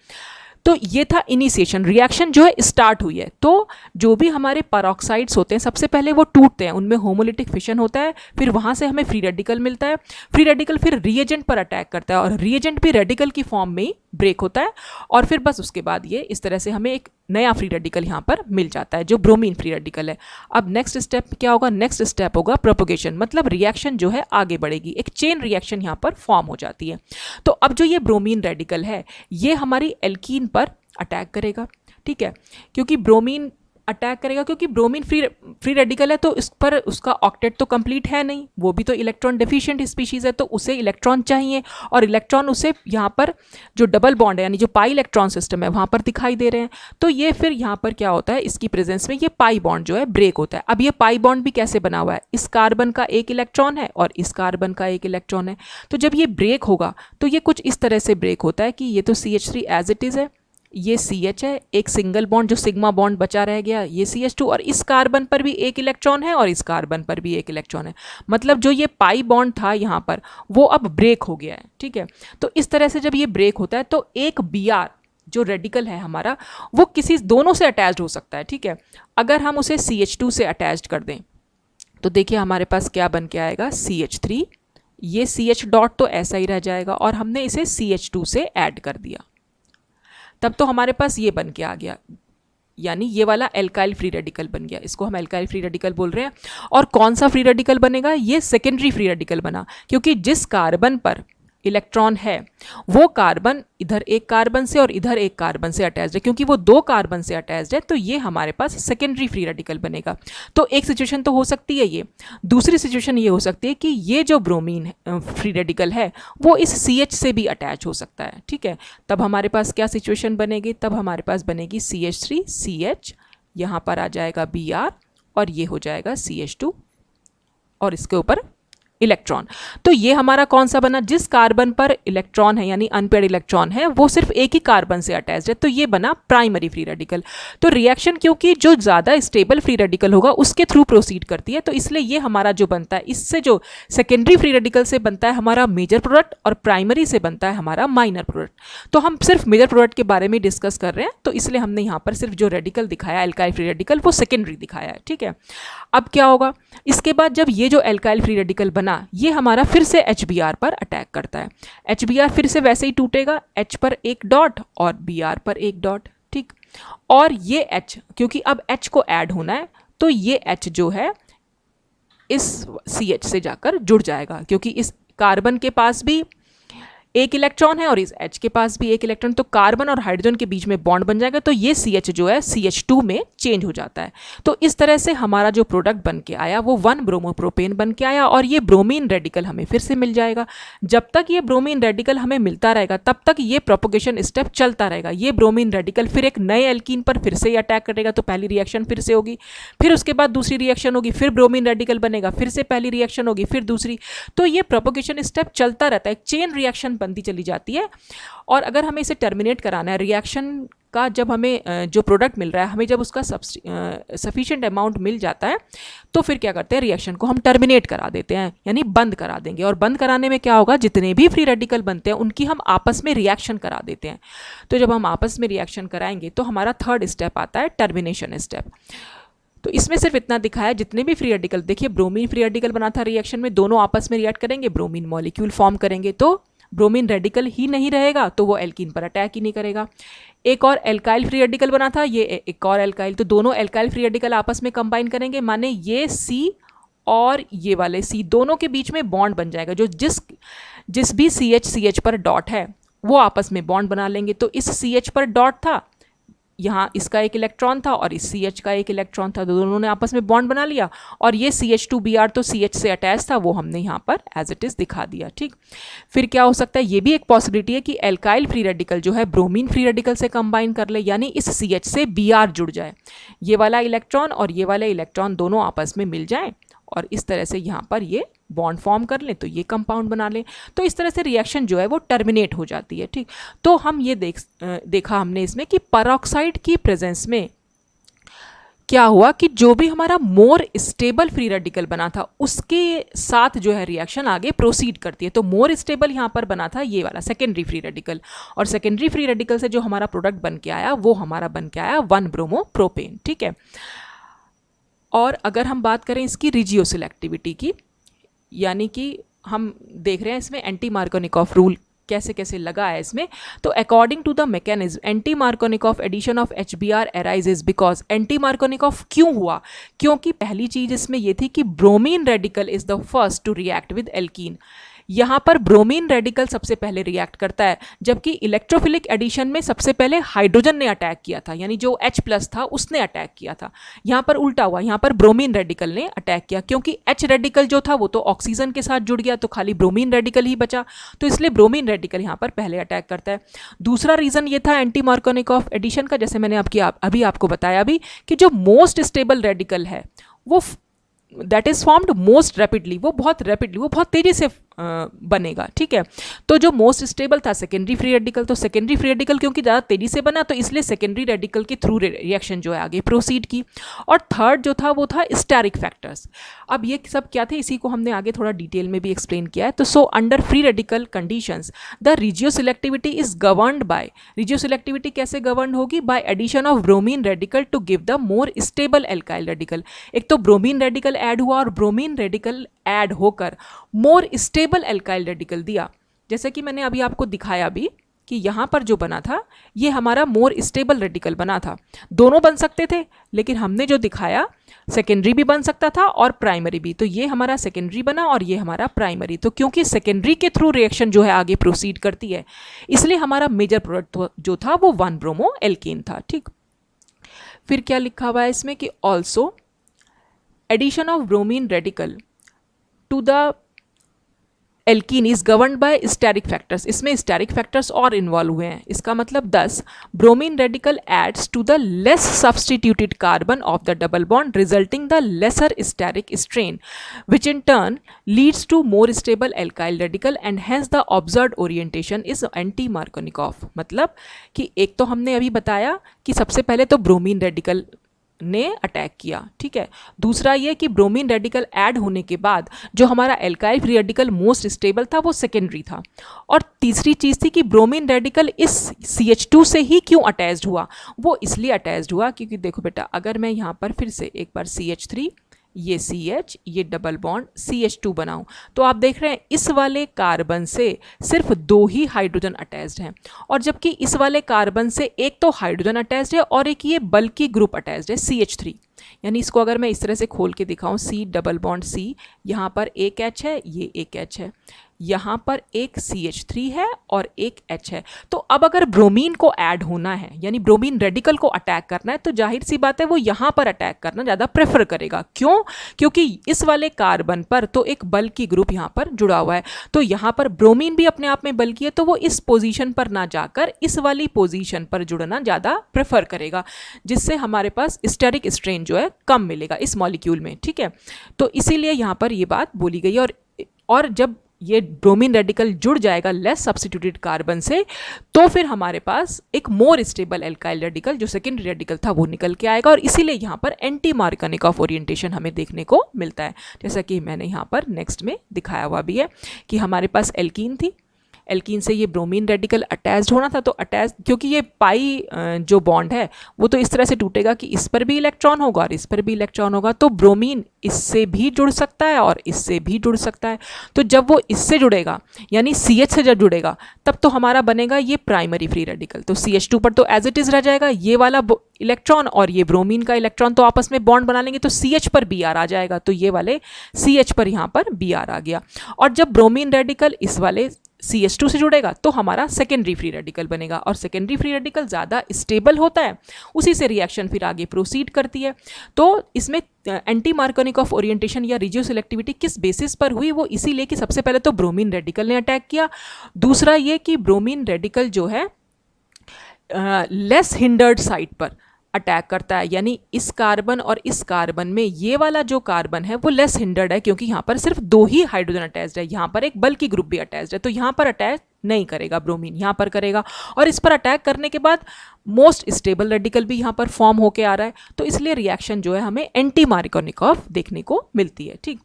तो ये था इनिशिएशन, रिएक्शन जो है स्टार्ट हुई है। तो जो भी हमारे परऑक्साइड्स होते हैं सबसे पहले वो टूटते हैं, उनमें होमोलिटिक फिशन होता है, फिर वहाँ से हमें फ्री रेडिकल मिलता है, फ्री रेडिकल फिर रिएजेंट पर अटैक करता है और रिएजेंट भी रेडिकल की फॉर्म में ही ब्रेक होता है, और फिर बस उसके बाद ये इस तरह से हमें एक नया फ्री रेडिकल यहाँ पर मिल जाता है जो ब्रोमीन फ्री रेडिकल है। अब नेक्स्ट स्टेप क्या होगा, नेक्स्ट स्टेप होगा प्रोपोगेशन, मतलब रिएक्शन जो है आगे बढ़ेगी, एक चेन रिएक्शन यहाँ पर फॉर्म हो जाती है। तो अब जो ये ब्रोमीन रेडिकल है ये हमारी एल्कीन पर अटैक करेगा, ठीक है, क्योंकि ब्रोमीन अटैक करेगा, क्योंकि ब्रोमीन फ्री रेडिकल है, तो इस पर उसका ऑक्टेट तो कंप्लीट है नहीं, वो भी तो इलेक्ट्रॉन डेफिशिएंट स्पीशीज़ है, तो उसे इलेक्ट्रॉन चाहिए, और इलेक्ट्रॉन उसे यहाँ पर जो डबल बॉन्ड है यानी जो पाई इलेक्ट्रॉन सिस्टम है वहाँ पर दिखाई दे रहे हैं। तो ये फिर यहाँ पर क्या होता है, इसकी प्रेजेंस में ये पाई बॉन्ड जो है ब्रेक होता है। अब ये पाई बॉन्ड भी कैसे बना हुआ है, इस कार्बन का एक इलेक्ट्रॉन है और इस कार्बन का एक इलेक्ट्रॉन है, तो जब ये ब्रेक होगा तो ये कुछ इस तरह से ब्रेक होता है कि ये तो CH3 एज इट इज़ है, ये CH है, एक सिंगल बॉन्ड जो सिग्मा बॉन्ड बचा रह गया, ये CH2, और इस कार्बन पर भी एक इलेक्ट्रॉन है और इस कार्बन पर भी एक इलेक्ट्रॉन है, मतलब जो ये पाई बॉन्ड था यहाँ पर वो अब ब्रेक हो गया है, ठीक है। तो इस तरह से जब ये ब्रेक होता है तो एक Br जो रेडिकल है हमारा वो किसी दोनों से अटैच्ड हो सकता है, ठीक है। अगर हम उसे CH2 से अटैच्ड कर दें तो देखिए हमारे पास क्या बन के आएगा, CH3, ये CH डॉट तो ऐसा ही रह जाएगा, और हमने इसे CH2 से ऐड कर दिया, तब तो हमारे पास ये बन के आ गया यानी ये वाला एल्काइल फ्री रेडिकल बन गया, इसको हम एल्काइल फ्री रेडिकल बोल रहे हैं। और कौन सा फ्री रेडिकल बनेगा? ये सेकेंडरी फ्री रेडिकल बना, क्योंकि जिस कार्बन पर इलेक्ट्रॉन है वो कार्बन इधर एक कार्बन से और इधर एक कार्बन से अटैच्ड है, क्योंकि वो दो कार्बन से अटैच्ड है, तो ये हमारे पास सेकेंडरी फ्री रेडिकल बनेगा। तो एक सिचुएशन तो हो सकती है ये। दूसरी सिचुएशन ये हो सकती है कि ये जो ब्रोमीन फ्री रेडिकल है वो इस CH से भी अटैच हो सकता है, ठीक है। तब हमारे पास क्या सिचुएशन बनेगी? तब हमारे पास बनेगी CH3 CH, यहाँ पर आ जाएगा Br और ये हो जाएगा CH2 और इसके ऊपर इलेक्ट्रॉन। तो ये हमारा कौन सा बना? जिस कार्बन पर इलेक्ट्रॉन है यानी अनपेयर्ड इलेक्ट्रॉन है वो सिर्फ एक ही कार्बन से अटैच्ड है, तो ये बना प्राइमरी फ्री रेडिकल। तो रिएक्शन क्योंकि जो ज़्यादा स्टेबल फ्री रेडिकल होगा उसके थ्रू प्रोसीड करती है, तो इसलिए ये हमारा जो बनता है, इससे जो सेकेंडरी फ्री रेडिकल से बनता है हमारा मेजर प्रोडक्ट और प्राइमरी से बनता है हमारा माइनर प्रोडक्ट। तो हम सिर्फ मेजर प्रोडक्ट के बारे में डिस्कस कर रहे हैं, तो इसलिए हमने यहाँ पर सिर्फ जो रेडिकल दिखाया एल्काइल फ्री रेडिकल वो सेकेंडरी दिखाया है, ठीक है। अब क्या होगा? इसके बाद जब ये जो एल्काइल फ्री रेडिकल बना ये हमारा फिर से HBr पर अटैक करता है। HBr फिर से वैसे ही टूटेगा, H पर एक डॉट और Br पर एक डॉट, ठीक। और ये H, क्योंकि अब H को ऐड होना है तो ये H जो है इस CH से जाकर जुड़ जाएगा, क्योंकि इस कार्बन के पास भी एक इलेक्ट्रॉन है और इस H के पास भी एक इलेक्ट्रॉन, तो कार्बन और हाइड्रोजन के बीच में बॉन्ड बन जाएगा, तो ये CH जो है CH2 में चेंज हो जाता है। तो इस तरह से हमारा जो प्रोडक्ट बन के आया वो 1 ब्रोमोप्रोपेन बन के आया और ये ब्रोमीन रेडिकल हमें फिर से मिल जाएगा। जब तक ये ब्रोमीन रेडिकल हमें मिलता रहेगा तब तक ये प्रोपोगेशन स्टेप चलता रहेगा। ये ब्रोमीन रेडिकल फिर एक नए एल्कीन पर फिर से अटैक करेगा, तो पहली रिएक्शन फिर से होगी, फिर उसके बाद दूसरी रिएक्शन होगी, फिर ब्रोमीन रेडिकल बनेगा, फिर से पहली रिएक्शन होगी, फिर दूसरी, तो ये प्रोपोगेशन स्टेप चलता रहता है, एक चेन रिएक्शन बनती चली जाती है। और अगर हमें इसे टर्मिनेट कराना है रिएक्शन का, जब हमें जो प्रोडक्ट मिल रहा है हमें जब उसका सफिशिएंट अमाउंट मिल जाता है तो फिर क्या करते हैं, रिएक्शन को हम टर्मिनेट करा देते हैं, यानी बंद करा देंगे। और बंद कराने में क्या होगा, जितने भी फ्री रेडिकल बनते हैं उनकी हम आपस में रिएक्शन करा देते हैं। तो जब हम आपस में रिएक्शन कराएंगे तो हमारा थर्ड स्टेप आता है टर्मिनेशन स्टेप। तो इसमें सिर्फ इतना दिखाया, जितने भी फ्री रेडिकल, देखिए ब्रोमीन फ्री रेडिकल बना था, रिएक्शन में दोनों आपस में रिएक्ट करेंगे, ब्रोमीन मॉलिक्यूल फॉर्म करेंगे, तो ब्रोमीन रेडिकल ही नहीं रहेगा तो वो एल्कीन पर अटैक ही नहीं करेगा। एक और एल्काइल फ्री रेडिकल बना था, ये एक और एल्काइल, तो दोनों एल्काइल फ्री रेडिकल आपस में कंबाइन करेंगे, माने ये C और ये वाले C दोनों के बीच में बॉन्ड बन जाएगा। जो जिस भी CH पर डॉट है वो आपस में बॉन्ड बना लेंगे। तो इस CH पर डॉट था, यहाँ इसका एक इलेक्ट्रॉन था और इस CH का एक इलेक्ट्रॉन था, तो दोनों ने आपस में बॉन्ड बना लिया। और ये CH2Br तो CH से अटैच था, वो हमने यहाँ पर एज इट इज़ दिखा दिया, ठीक। फिर क्या हो सकता है, ये भी एक पॉसिबिलिटी है कि एल्काइल फ्री रेडिकल जो है ब्रोमीन फ्री रेडिकल से कंबाइन कर ले, यानी इस CH से Br जुड़ जाए, ये वाला इलेक्ट्रॉन और ये वाले इलेक्ट्रॉन दोनों आपस में मिल जाएं और इस तरह से यहाँ पर ये बॉन्ड फॉर्म कर लें तो ये कंपाउंड बना लें। तो इस तरह से रिएक्शन जो है वो टर्मिनेट हो जाती है, ठीक। तो हम ये देखा हमने इसमें कि परऑक्साइड की प्रेजेंस में क्या हुआ कि जो भी हमारा मोर स्टेबल फ्री रेडिकल बना था उसके साथ जो है रिएक्शन आगे प्रोसीड करती है। तो मोर स्टेबल यहाँ पर बना था ये वाला सेकेंडरी फ्री रेडिकल, और सेकेंडरी फ्री रेडिकल से जो हमारा प्रोडक्ट बन के आया वो हमारा बन के आया 1 ब्रोमोप्रोपेन, ठीक है। और अगर हम बात करें इसकी रिजियो सिलेक्टिविटी की, यानी कि हम देख रहे हैं इसमें एंटी मार्कोनिकॉफ रूल कैसे कैसे लगा है इसमें। तो according to the mechanism anti Markovnikov addition of HBr arises because, anti Markovnikov क्यों हुआ, क्योंकि पहली चीज इसमें यह थी कि bromine radical is the first to react with alkene. यहाँ पर ब्रोमीन रेडिकल सबसे पहले रिएक्ट करता है, जबकि इलेक्ट्रोफिलिक एडिशन में सबसे पहले हाइड्रोजन ने अटैक किया था, यानी जो H+ था उसने अटैक किया था। यहाँ पर उल्टा हुआ, यहाँ पर ब्रोमीन रेडिकल ने अटैक किया, क्योंकि H रेडिकल जो था वो तो ऑक्सीजन के साथ जुड़ गया, तो खाली ब्रोमीन रेडिकल ही बचा, तो इसलिए ब्रोमीन रेडिकल यहाँ पर पहले अटैक करता है। दूसरा रीज़न ये था एंटी मार्कोनिकॉफ एडिशन का, जैसे मैंने अभी आपको बताया भी कि जो मोस्ट स्टेबल रेडिकल है वो that is formed most rapidly, वो बहुत तेजी से बनेगा, ठीक है। तो जो मोस्ट स्टेबल था सेकेंडरी फ्री रेडिकल, तो सेकेंडरी फ्री रेडिकल क्योंकि ज़्यादा तेजी से बना तो इसलिए सेकेंडरी रेडिकल के थ्रू रिएक्शन जो है आगे प्रोसीड की। और थर्ड जो था वो था स्टेरिक फैक्टर्स। अब ये सब क्या थे, इसी को हमने आगे थोड़ा डिटेल में भी एक्सप्लेन किया है। तो so under free radical conditions the regioselectivity is governed by, regioselectivity कैसे गवर्न होगी, by addition of bromine radical to give the more stable alkyl radical. एक तो ब्रोमीन रेडिकल ऐड हुआ और ब्रोमीन रेडिकल ऐड होकर मोर stable alkyl radical दिया। जैसे कि मैंने अभी आपको दिखाया भी कि यहाँ पर जो बना था ये हमारा मोर स्टेबल रेडिकल बना था। दोनों बन सकते थे, लेकिन हमने जो दिखाया सेकेंडरी भी बन सकता था और प्राइमरी भी। तो ये हमारा सेकेंडरी बना और ये हमारा प्राइमरी। तो क्योंकि सेकेंडरी के थ्रू रिएक्शन जो है आगे प्रोसीड करती है, इसलिए हमारा मेजर प्रोडक्ट जो था वो 1 ब्रोमो एल्केन था। ठीक, फिर क्या लिखा हुआ है इसमें कि also addition of bromine radical to the alkene is governed by steric factors. इसमें स्टेरिक फैक्टर्स और इन्वॉल्व हुए हैं। इसका मतलब 10 bromine radical adds to the less substituted carbon of the double bond resulting the lesser steric strain which in turn leads to more stable alkyl radical and hence the observed orientation is anti Markovnikov. मतलब कि एक तो हमने अभी बताया कि सबसे पहले तो ब्रोमीन रेडिकल ने अटैक किया, ठीक है। दूसरा ये कि ब्रोमीन रेडिकल ऐड होने के बाद जो हमारा alkyl free radical most stable था वो सेकेंडरी था। और तीसरी चीज़ थी कि ब्रोमीन रेडिकल इस CH2 से ही क्यों अटैच्ड हुआ। वो इसलिए अटैच्ड हुआ क्योंकि देखो बेटा, अगर मैं यहाँ पर फिर से एक बार CH3, ये CH, ये डबल बॉन्ड CH2 बनाऊं, तो आप देख रहे हैं इस वाले कार्बन से सिर्फ 2 ही हाइड्रोजन अटैच्ड हैं, और जबकि इस वाले कार्बन से एक तो हाइड्रोजन अटैच्ड है और एक ये बल्कि ग्रुप अटैच्ड है CH3। यानी इसको अगर मैं इस तरह से खोल के दिखाऊं, C डबल बॉन्ड C, यहाँ पर एक H है, ये एक H है, यहाँ पर एक CH3 है और एक H है। तो अब अगर ब्रोमीन को ऐड होना है, यानी ब्रोमीन रेडिकल को अटैक करना है, तो जाहिर सी बात है वो यहाँ पर अटैक करना ज़्यादा प्रेफर करेगा। क्यों? क्योंकि इस वाले कार्बन पर तो एक बल्कि ग्रुप यहाँ पर जुड़ा हुआ है, तो यहाँ पर ब्रोमीन भी अपने आप में बल्कि है, तो वो इस पोजीशन पर ना जाकर इस वाली पोजीशन पर जुड़ना ज़्यादा प्रेफर करेगा, जिससे हमारे पास स्टेरिक स्ट्रेन जो है कम मिलेगा इस मॉलिक्यूल में, ठीक है। तो इसीलिए यहाँ पर ये बात बोली गई है। और जब ये ब्रोमीन रेडिकल जुड़ जाएगा लेस सब्स्टिट्यूटेड कार्बन से, तो फिर हमारे पास एक मोर स्टेबल एल्काइल रेडिकल जो सेकेंडरी रेडिकल था वो निकल के आएगा, और इसीलिए यहाँ पर एंटी मार्कोनिकॉफ ओरिएंटेशन हमें देखने को मिलता है। जैसा कि मैंने यहाँ पर नेक्स्ट में दिखाया हुआ भी है कि हमारे पास एल्कीन थी, एल्कीन से ये ब्रोमीन रेडिकल अटैच्ड होना था, तो अटैच क्योंकि ये पाई जो बॉन्ड है वो तो इस तरह से टूटेगा कि इस पर भी इलेक्ट्रॉन होगा और इस पर भी इलेक्ट्रॉन होगा, तो ब्रोमीन इससे भी जुड़ सकता है और इससे भी जुड़ सकता है। तो जब वो इससे जुड़ेगा यानी CH से जब जुड़ेगा, तब तो हमारा बनेगा ये प्राइमरी फ्री रेडिकल। तो CH2 पर तो एज इट इज़ रह जाएगा ये वाला इलेक्ट्रॉन, और ये ब्रोमीन का इलेक्ट्रॉन तो आपस में बॉन्ड बना लेंगे, तो CH पर Br आ जाएगा। तो ये वाले CH पर यहाँ पर Br आ गया, और जब ब्रोमीन रेडिकल इस वाले CH2 से जुड़ेगा तो हमारा सेकेंडरी फ्री रेडिकल बनेगा, और सेकेंडरी फ्री रेडिकल ज़्यादा स्टेबल होता है, उसी से रिएक्शन फिर आगे प्रोसीड करती है। तो इसमें एंटी मार्कोनिकॉफ ओरिएंटेशन या रिजियो सिलेक्टिविटी किस बेसिस पर हुई, वो इसीलिए कि सबसे पहले तो ब्रोमीन रेडिकल ने अटैक किया, दूसरा ये कि ब्रोमीन रेडिकल जो है लेस हिंडर्ड साइड पर अटैक करता है, यानी इस कार्बन और इस कार्बन में ये वाला जो कार्बन है वो लेस हिंडर्ड है, क्योंकि यहाँ पर सिर्फ 2 ही हाइड्रोजन अटैच्ड है, यहाँ पर एक बल्कि ग्रुप भी अटैच्ड है, तो यहाँ पर अटैच नहीं करेगा ब्रोमीन, यहाँ पर करेगा, और इस पर अटैक करने के बाद मोस्ट स्टेबल रेडिकल भी यहाँ पर फॉर्म होके आ रहा है, तो इसलिए रिएक्शन जो है हमें एंटी मार्कोनिकॉफ देखने को मिलती है। ठीक,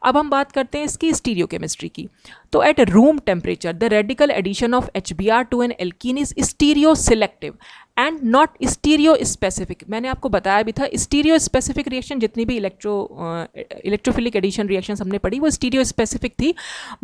अब हम बात करते हैं इसकी स्टीरियोकेमिस्ट्री की। तो at room temperature the radical addition of HBr to an alkene is stereo selective and not stereo specific. मैंने आपको बताया भी था, स्टीरियो स्पेसिफिक रिएक्शन जितनी भी इलेक्ट्रोफिलिक एडिशन रिएक्शन हमने पढ़ी वो स्टीरियो स्पेसिफिक थी।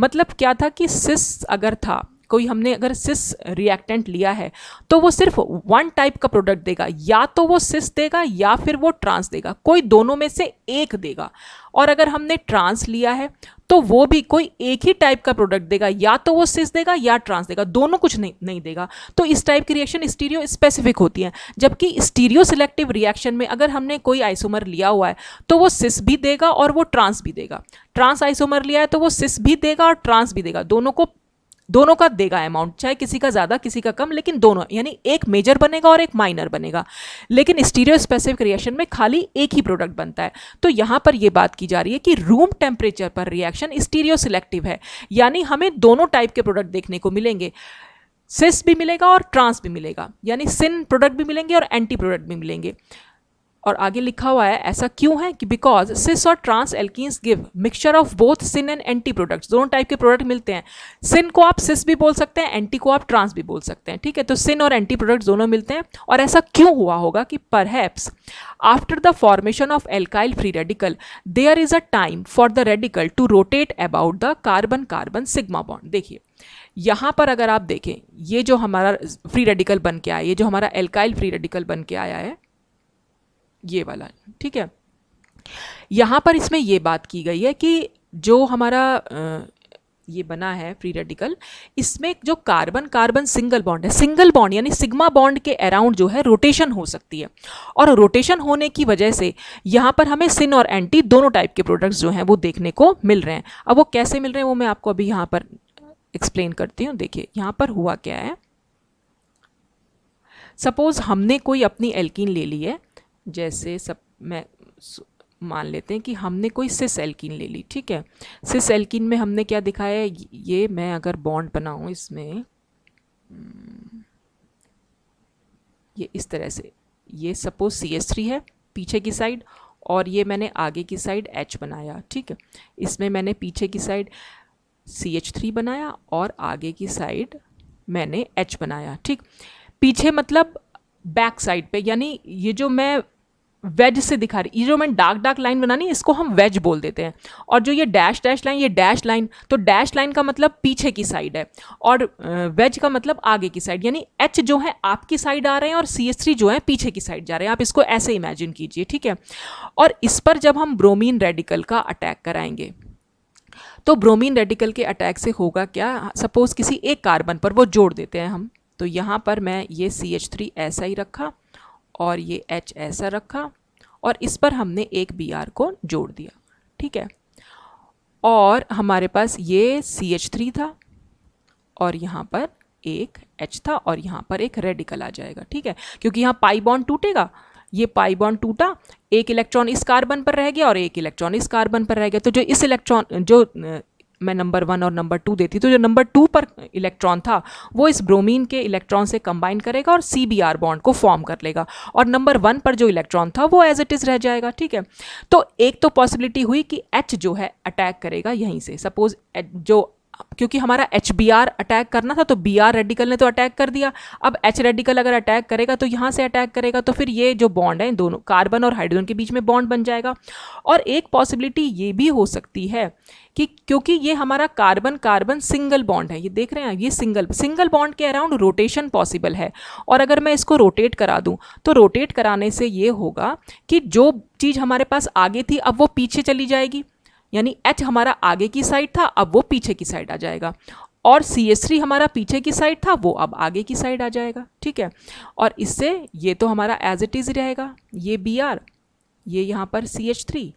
मतलब क्या था कि सिस अगर था कोई, हमने अगर सिस रिएक्टेंट लिया है तो वो सिर्फ 1 टाइप का प्रोडक्ट देगा, या तो वो सिस देगा या फिर वो ट्रांस देगा, कोई दोनों में से एक देगा। और अगर हमने ट्रांस लिया है तो वो भी कोई एक ही टाइप का प्रोडक्ट देगा, या तो वो सिस देगा या ट्रांस देगा, दोनों कुछ नहीं देगा। तो इस टाइप की रिएक्शन स्टीरियो स्पेसिफिक होती है। जबकि स्टीरियो सिलेक्टिव रिएक्शन में अगर हमने कोई आइसोमर लिया हुआ है तो वो सिस भी देगा और वो ट्रांस भी देगा। ट्रांस आइसोमर लिया है तो वो सिस भी देगा और ट्रांस भी देगा, दोनों का देगा अमाउंट, चाहे किसी का ज़्यादा किसी का कम, लेकिन दोनों, यानी एक मेजर बनेगा और एक माइनर बनेगा। लेकिन स्टीरियो स्पेसिफिक रिएक्शन में खाली एक ही प्रोडक्ट बनता है। तो यहाँ पर यह बात की जा रही है कि रूम टेम्परेचर पर रिएक्शन स्टीरियो सिलेक्टिव है, यानी हमें दोनों टाइप के प्रोडक्ट देखने को मिलेंगे, सिस भी मिलेगा और ट्रांस भी मिलेगा, यानी सिन प्रोडक्ट भी मिलेंगे और एंटी प्रोडक्ट भी मिलेंगे। और आगे लिखा हुआ है ऐसा क्यों है कि बिकॉज सिस और trans alkenes give mixture of both syn and anti products. दोनों टाइप के प्रोडक्ट मिलते हैं, सिन को आप सिस भी बोल सकते हैं, एंटी को आप ट्रांस भी बोल सकते हैं, ठीक है। तो सिन और एंटी प्रोडक्ट्स दोनों मिलते हैं। और ऐसा क्यों हुआ होगा कि perhaps after the formation of alkyl free radical there is a time for the radical to rotate about the carbon carbon sigma bond. देखिए यहाँ पर अगर आप देखें, ये जो हमारा फ्री रेडिकल बन के आया, ये जो हमारा एल्काइल फ्री रेडिकल बन के आया है, ये वाला, ठीक है। यहाँ पर इसमें ये बात की गई है कि जो हमारा ये बना है फ्री रेडिकल, इसमें जो कार्बन कार्बन सिंगल बॉन्ड है, सिंगल बॉन्ड यानी सिग्मा बॉन्ड के अराउंड जो है रोटेशन हो सकती है, और रोटेशन होने की वजह से यहाँ पर हमें सिन और एंटी दोनों टाइप के प्रोडक्ट्स जो हैं वो देखने को मिल रहे हैं। अब वो कैसे मिल रहे हैं वो मैं आपको अभी यहाँ पर एक्सप्लेन करती हूँ। देखिए यहाँ पर हुआ क्या है, सपोज हमने कोई अपनी एल्कीन ले ली है, जैसे मैं मान लेते हैं कि हमने कोई सिस एल्कीन ले ली, ठीक है। सिस एल्कीन में हमने क्या दिखाया है, ये मैं अगर बॉन्ड बनाऊं इसमें, ये इस तरह से, ये सपोज CH3 है पीछे की साइड, और ये मैंने आगे की साइड H बनाया, ठीक है। इसमें मैंने पीछे की साइड CH3 बनाया और आगे की साइड मैंने H बनाया, ठीक। पीछे मतलब बैक साइड पे, यानी ये जो मैं वेज से दिखा रही, ये जो मैं डार्क लाइन बनानी, इसको हम वेज बोल देते हैं। और जो ये डैश लाइन, ये डैश लाइन, तो डैश लाइन का मतलब पीछे की साइड है, और वेज का मतलब आगे की साइड, यानी H जो है आपकी साइड आ रहे हैं और CH3 जो है पीछे की साइड जा रहे हैं। आप इसको ऐसे इमेजिन कीजिए, ठीक है। और इस पर जब हम ब्रोमीन रेडिकल का अटैक कराएंगे, तो ब्रोमीन रेडिकल के अटैक से होगा क्या, सपोज किसी एक कार्बन पर वो जोड़ देते हैं हम, तो यहाँ पर मैं ये CH3 ऐसा ही रखा और ये H ऐसा रखा, और इस पर हमने एक Br को जोड़ दिया, ठीक है। और हमारे पास ये CH3 था और यहाँ पर एक H था और यहाँ पर एक रेडिकल आ जाएगा, ठीक है। क्योंकि यहाँ पाई बॉन्ड टूटेगा, ये पाई बॉन्ड टूटा, एक इलेक्ट्रॉन इस कार्बन पर रह गया और एक इलेक्ट्रॉन इस कार्बन पर रह गया, तो जो इस इलेक्ट्रॉन, जो मैं नंबर 1 और नंबर 2 देती, तो जो नंबर 2 पर इलेक्ट्रॉन था वो इस ब्रोमीन के इलेक्ट्रॉन से कंबाइन करेगा और CBr बॉन्ड को फॉर्म कर लेगा, और नंबर 1 पर जो इलेक्ट्रॉन था वो एज इट इज़ रह जाएगा, ठीक है। तो एक तो पॉसिबिलिटी हुई कि H जो है अटैक करेगा यहीं से, सपोज जो, क्योंकि हमारा HBr अटैक करना था तो Br रेडिकल ने तो अटैक कर दिया, अब H रेडिकल अगर अटैक करेगा तो यहाँ से अटैक करेगा, तो फिर ये जो बॉन्ड है दोनों कार्बन और हाइड्रोजन के बीच में बॉन्ड बन जाएगा। और एक पॉसिबिलिटी ये भी हो सकती है कि क्योंकि ये हमारा कार्बन कार्बन सिंगल बॉन्ड है, ये देख रहे हैं, ये सिंगल बॉन्ड के अराउंड रोटेशन पॉसिबल है, और अगर मैं इसको रोटेट करा दूं तो रोटेट कराने से ये होगा कि जो चीज़ हमारे पास आगे थी अब वो पीछे चली जाएगी, यानी H हमारा आगे की साइड था अब वो पीछे की साइड आ जाएगा, और CH3 हमारा पीछे की साइड था वो अब आगे की साइड आ जाएगा, ठीक है। और इससे ये तो हमारा एज इट इज़ रहेगा, ये Br, ये यहाँ पर CH3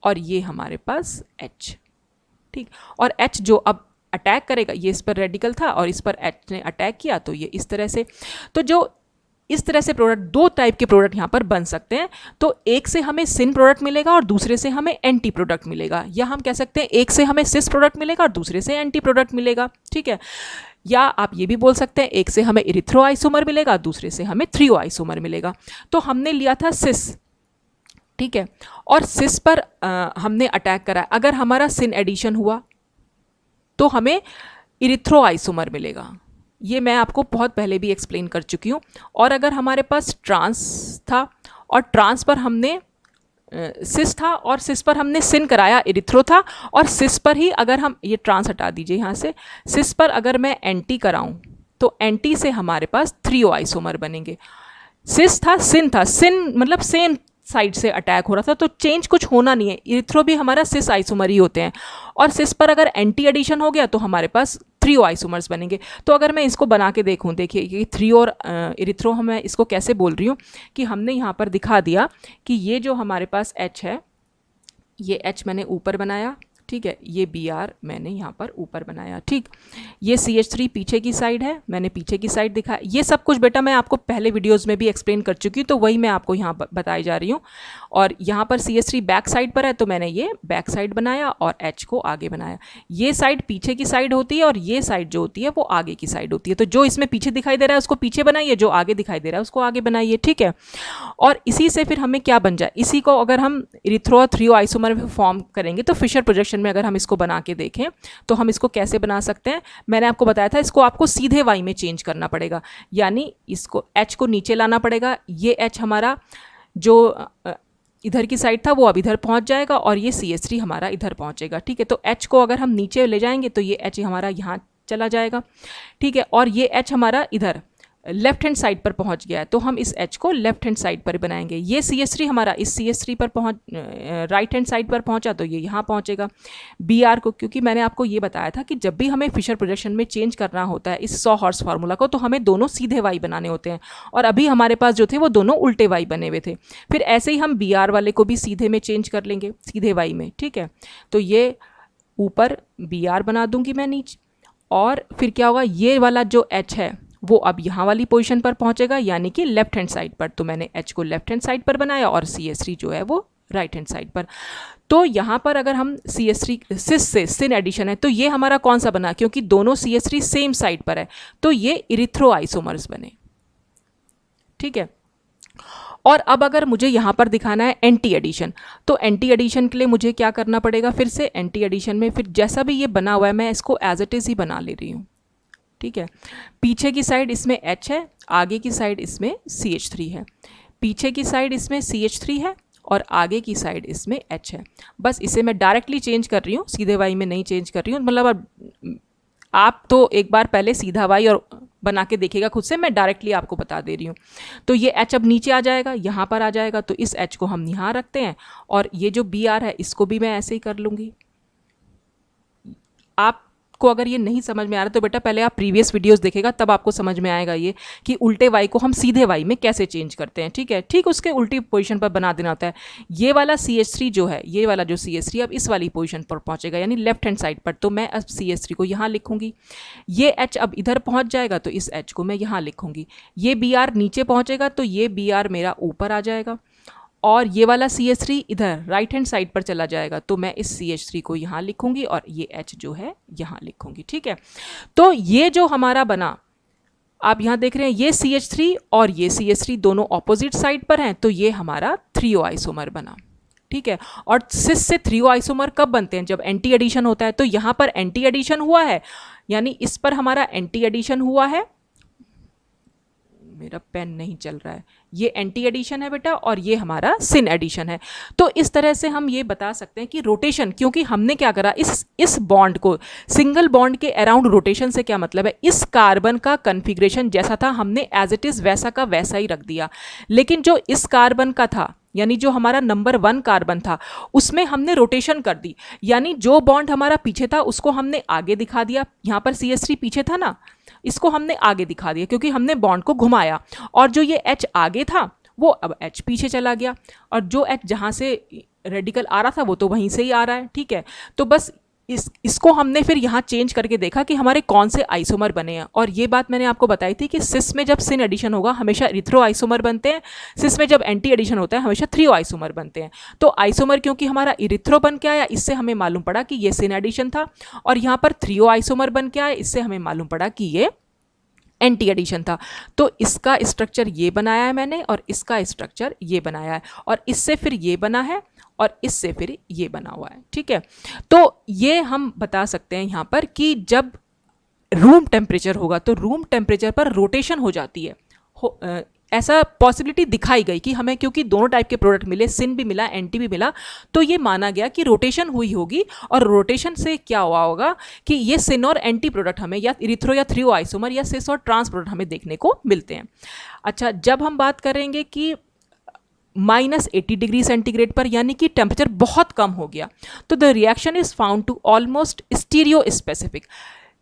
और ये हमारे पास H, ठीक। और H जो अब अटैक करेगा, ये इस पर रेडिकल था और इस पर H ने अटैक किया, तो ये इस तरह से, तो जो इस तरह से प्रोडक्ट, दो टाइप के प्रोडक्ट यहाँ पर बन सकते हैं। तो एक से हमें सिन प्रोडक्ट मिलेगा और दूसरे से हमें एंटी प्रोडक्ट मिलेगा, या हम कह सकते हैं एक से हमें सिस प्रोडक्ट मिलेगा और दूसरे से एंटी प्रोडक्ट मिलेगा, ठीक है। या आप ये भी बोल सकते हैं एक से हमें इरिथ्रो आइसोमर मिलेगा, दूसरे से हमें थ्रियो आइसोमर मिलेगा। तो हमने लिया था सिस, ठीक है, और सिस पर हमने अटैक करा, अगर हमारा सिन एडिशन हुआ तो हमें इरिथ्रो आइसोमर मिलेगा, ये मैं आपको बहुत पहले भी एक्सप्लेन कर चुकी हूँ। और अगर हमारे पास ट्रांस था और ट्रांस पर हमने सिस था और सिस पर हमने सिन कराया, इरिथ्रो था, और सिस पर ही अगर हम, ये ट्रांस हटा दीजिए यहाँ से, सिस पर अगर मैं एंटी कराऊँ तो एंटी से हमारे पास थ्रियो आइसोमर बनेंगे। सिस था, सिन मतलब सेम साइड से अटैक हो रहा था, तो चेंज कुछ होना नहीं है, इरिथ्रो भी हमारा सिस आइसोमर ही होते हैं, और सिस पर अगर एंटी एडिशन हो गया तो हमारे पास थ्रियो आइसोमर्स बनेंगे। तो अगर मैं इसको बना के देखूं, देखिए ये थ्रियो और इरिथ्रो, मैं इसको कैसे बोल रही हूँ कि हमने यहाँ पर दिखा दिया कि ये जो हमारे पास H है, ये H मैंने ऊपर बनाया, ठीक है, ये Br मैंने यहाँ पर ऊपर बनाया, ठीक। ये CH3 पीछे की साइड है, मैंने पीछे की साइड दिखाया। ये सब कुछ बेटा मैं आपको पहले वीडियोस में भी एक्सप्लेन कर चुकी हूँ, तो वही मैं आपको यहाँ बताई जा रही हूँ। और यहाँ पर CH3 बैक साइड पर है तो मैंने ये बैक साइड बनाया और H को आगे बनाया। ये साइड पीछे की साइड होती है और ये साइड जो होती है वो आगे की साइड होती है, तो जो इसमें पीछे दिखाई दे रहा है उसको पीछे बनाइए, जो आगे दिखाई दे रहा है उसको आगे बनाइए, ठीक है। और इसी से फिर हमें क्या बन जाए, इसी को अगर हम इरिथ्रो और थ्रियो आइसोमर फॉर्म करेंगे तो फिशर प्रोजेक्शन में अगर हम इसको बना के देखें तो हम इसको कैसे बना सकते हैं, मैंने आपको बताया था, इसको आपको सीधे Y में चेंज करना पड़ेगा, यानी इसको H को नीचे लाना पड़ेगा, ये H हमारा जो इधर की साइड था वो अब इधर पहुंच जाएगा और ये CH3 हमारा इधर पहुंचेगा, ठीक है। तो H को अगर हम नीचे ले जाएंगे तो ये H हमारा यहाँ चला जाएगा, ठीक है। और ये H हमारा इधर लेफ्ट हैंड साइड पर पहुंच गया है, तो हम इस H को लेफ्ट हैंड साइड पर बनाएंगे। ये CH3 हमारा इस CH3 पर पहुंच राइट हैंड साइड पर पहुंचा, तो ये यहाँ पहुंचेगा। Br को, क्योंकि मैंने आपको ये बताया था कि जब भी हमें फिशर प्रोजेक्शन में चेंज करना होता है इस 100 हॉर्स फार्मूला को, तो हमें दोनों सीधे वाई बनाने होते हैं, और अभी हमारे पास जो थे वो दोनों उल्टे वाई बने हुए थे। फिर ऐसे ही हम Br वाले को भी सीधे में चेंज कर लेंगे, सीधे वाई में, ठीक है। तो ये ऊपर Br बना दूंगी मैं नीचे, और फिर क्या होगा, ये वाला जो H है वो अब यहाँ वाली पोजीशन पर पहुँचेगा, यानी कि लेफ्ट हैंड साइड पर। तो मैंने H को लेफ्ट हैंड साइड पर बनाया और CH3 जो है वो राइट हैंड साइड पर। तो यहाँ पर अगर हम CH3 सिस से सिन एडिशन है, तो ये हमारा कौन सा बना, क्योंकि दोनों CH3 सेम साइड पर है, तो ये इरिथ्रो आइसोमर्स बने, ठीक है। और अब अगर मुझे यहाँ पर दिखाना है एंटी एडिशन, तो एंटी एडिशन के लिए मुझे क्या करना पड़ेगा, फिर से एंटी एडिशन में फिर जैसा भी ये बना हुआ है मैं इसको एज इट इज़ ही बना ले रही हूँ, ठीक है। पीछे की साइड इसमें H है, आगे की साइड इसमें CH3 है। पीछे की साइड इसमें CH3 है और आगे की साइड इसमें H है। बस इसे मैं डायरेक्टली चेंज कर रही हूँ, सीधे वाई में नहीं चेंज कर रही हूँ। मतलब आप तो एक बार पहले सीधा वाई और बना के देखिएगा खुद से, मैं डायरेक्टली आपको बता दे रही हूँ। तो ये H अब नीचे आ जाएगा, यहाँ पर आ जाएगा, तो इस H को हम यहाँ रखते हैं, और ये जो Br है इसको भी मैं ऐसे ही कर लूँगी। आपको अगर ये नहीं समझ में आ रहा तो बेटा पहले आप प्रीवियस वीडियोस देखेगा, तब आपको समझ में आएगा ये कि उल्टे वाई को हम सीधे वाई में कैसे चेंज करते हैं, ठीक है। ठीक उसके उल्टी पोजीशन पर बना देना होता है। ये वाला CH3 जो है, ये वाला जो CH3 अब इस वाली पोजीशन पर पहुंचेगा, यानी लेफ्ट हैंड साइड पर। तो मैं अब CH3 को यहाँ लिखूंगी। ये H अब इधर पहुँच जाएगा, तो इस H को मैं यहाँ लिखूंगी। ये Br नीचे पहुँचेगा, तो ये Br मेरा ऊपर आ जाएगा, और ये वाला CH3 इधर राइट हैंड साइड पर चला जाएगा, तो मैं इस CH3 को यहाँ लिखूंगी और ये H जो है यहाँ लिखूंगी, ठीक है। तो ये जो हमारा बना, आप यहाँ देख रहे हैं ये CH3 और ये CH3 दोनों ऑपोजिट साइड पर हैं, तो ये हमारा 3O आइसोमर बना, ठीक है। और सिस से 3O आइसोमर कब बनते हैं, जब एंटी एडिशन होता है। तो यहाँ पर एंटी एडिशन हुआ है, यानी इस पर हमारा एंटी एडिशन हुआ है। मेरा पेन नहीं चल रहा है। ये एंटी एडिशन है बेटा, और ये हमारा सिन एडिशन है। तो इस तरह से हम ये बता सकते हैं कि रोटेशन, क्योंकि हमने क्या करा, इस बॉन्ड को सिंगल बॉन्ड के अराउंड रोटेशन से क्या मतलब है, इस कार्बन का कन्फिग्रेशन जैसा था हमने एज इट इज़ वैसा का वैसा ही रख दिया। लेकिन जो इस कार्बन का था, यानी जो हमारा नंबर 1 कार्बन था, उसमें हमने रोटेशन कर दी, यानी जो बॉन्ड हमारा पीछे था उसको हमने आगे दिखा दिया। यहाँ पर CH3 पीछे था ना, इसको हमने आगे दिखा दिया क्योंकि हमने बॉन्ड को घुमाया। और जो ये H आगे था वो अब H पीछे चला गया, और जो H जहाँ से रेडिकल आ रहा था वो तो वहीं से ही आ रहा है, ठीक है। तो बस इसको हमने फिर यहाँ चेंज करके देखा कि हमारे कौन से आइसोमर बने हैं। और ये बात मैंने आपको बताई थी कि सिस में जब सिन एडिशन होगा हमेशा इरिथ्रो आइसोमर बनते हैं, सिस में जब एंटी एडिशन होता है हमेशा 3O आइसोमर बनते हैं। तो आइसोमर क्योंकि हमारा इरिथ्रो बन के आया, इससे हमें मालूम पड़ा कि ये सिन एडिशन था, और यहाँ पर 3O आइसोमर बन के आया, इससे हमें मालूम पड़ा कि ये एंटी एडिशन था। तो इसका स्ट्रक्चर ये बनाया है मैंने, और इसका स्ट्रक्चर ये बनाया है, और इससे फिर ये बना है, और इससे फिर ये बना हुआ है, ठीक है। तो ये हम बता सकते हैं यहाँ पर कि जब रूम टेम्परेचर होगा तो रूम टेम्परेचर पर रोटेशन हो जाती है। ऐसा पॉसिबिलिटी दिखाई गई कि हमें, क्योंकि दोनों टाइप के प्रोडक्ट मिले, सिन भी मिला, एंटी भी मिला, तो ये माना गया कि रोटेशन हुई होगी। और रोटेशन से क्या हुआ होगा कि ये सिन और एंटी प्रोडक्ट हमें या इरिथ्रो या 3O आइसोमर या सिस और ट्रांस प्रोडक्ट हमें देखने को मिलते हैं। अच्छा, जब हम बात करेंगे कि -80 डिग्री सेंटीग्रेड पर, यानी कि टेम्परेचर बहुत कम हो गया, तो the reaction is found to almost stereo specific.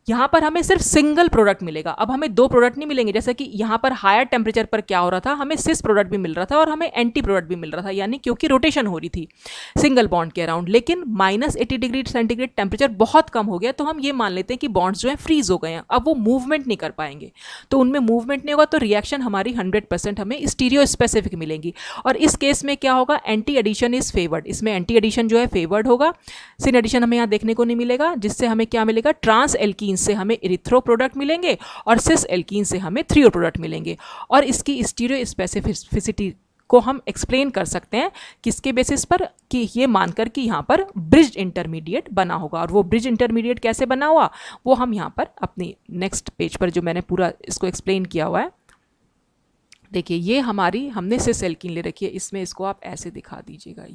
यहाँ पर हमें सिर्फ सिंगल प्रोडक्ट मिलेगा, अब हमें 2 प्रोडक्ट नहीं मिलेंगे। जैसे कि यहाँ पर हायर टेम्परेचर पर क्या हो रहा था, हमें सिस प्रोडक्ट भी मिल रहा था और हमें एंटी प्रोडक्ट भी मिल रहा था, यानी क्योंकि रोटेशन हो रही थी सिंगल बॉन्ड के अराउंड। लेकिन -80 डिग्री सेंटीग्रेड टेम्परेचर बहुत कम हो गया, तो हम ये मान लेते हैं कि बॉन्ड्स जो हैं फ्रीज हो गए हैं, अब वो मूवमेंट नहीं कर पाएंगे। तो उनमें मूवमेंट नहीं होगा, तो रिएक्शन हमारी 100% हमें स्टीरियो स्पेसिफिक मिलेंगी। और इस केस में क्या होगा, एंटी एडिशन इज फेवर्ड, इसमें एंटी एडिशन जो है फेवर्ड होगा। सिन एडिशन हमें यहाँ देखने को नहीं मिलेगा, जिससे हमें क्या मिलेगा, ट्रांस एल्कीन से हमें इरिथ्रो प्रोडक्ट मिलेंगे और सिस एल्कीन से हमें 3O प्रोडक्ट मिलेंगे। और इसकी स्टीरियो स्पेसिफिसिटी को हम एक्सप्लेन कर सकते हैं किसके बेसिस पर, कि ये मानकर कि यहाँ पर ब्रिज इंटरमीडिएट बना होगा। और वो ब्रिज इंटरमीडिएट कैसे बना हुआ वो हम यहाँ पर अपनी नेक्स्ट पेज पर जो मैंने पूरा इसको एक्सप्लेन किया हुआ है, देखिए ये हमारी हमने सिस एल्कीन ले रखी है, इसमें इसको आप ऐसे दिखा दीजिएगा,